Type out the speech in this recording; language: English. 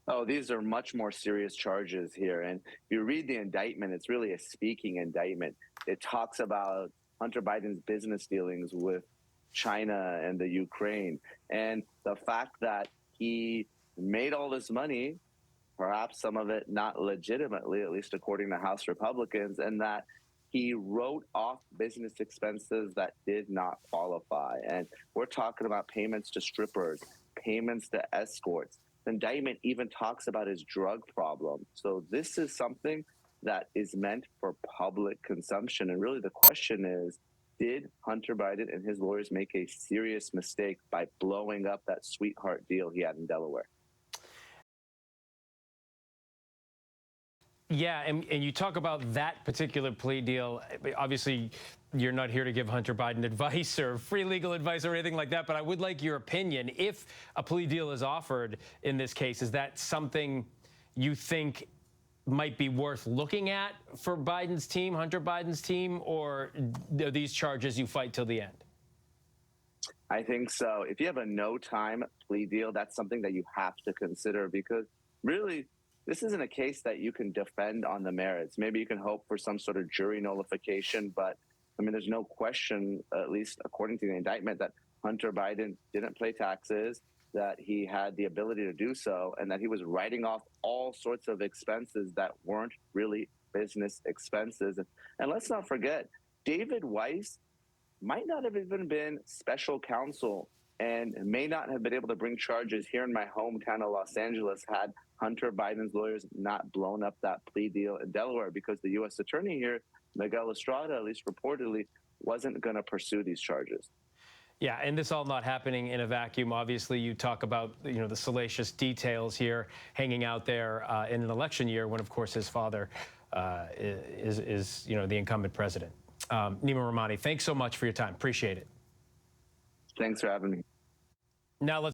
Oh, these are much more serious charges here. And if you read the indictment, it's really a speaking indictment. It talks about Hunter Biden's business dealings with China and the Ukraine, and the fact that he made all this money, perhaps some of it not legitimately, at least according to House Republicans, and that he wrote off business expenses that did not qualify. And we're talking about payments to strippers, payments to escorts. The indictment even talks about his drug problem. So this is something that is meant for public consumption. And really the question is, did Hunter Biden and his lawyers make a serious mistake by blowing up that sweetheart deal he had in Delaware? Yeah, and you talk about that particular plea deal. Obviously, you're not here to give Hunter Biden advice or free legal advice or anything like that, but I would like your opinion. If a plea deal is offered in this case, is that something you think might be worth looking at for Biden's team, Hunter Biden's team, or are these charges you fight till the end? I think so. If you have a no-time plea deal, that's something that you have to consider, because really, this isn't a case that you can defend on the merits. Maybe you can hope for some sort of jury nullification, but I mean, there's no question, at least according to the indictment, that Hunter Biden didn't pay taxes, that he had the ability to do so, and that he was writing off all sorts of expenses that weren't really business expenses. And let's not forget, David Weiss might not have even been special counsel and may not have been able to bring charges here in my hometown of Los Angeles had Hunter Biden's lawyers not blown up that plea deal in Delaware, because the U.S. attorney here, Miguel Estrada, at least reportedly, wasn't going to pursue these charges. Yeah, and this all not happening in a vacuum. Obviously, you talk about the salacious details here hanging out there in an election year when, of course, his father is the incumbent president. Neama Rahmani, thanks so much for your time. Appreciate it. Thanks for having me. Now let's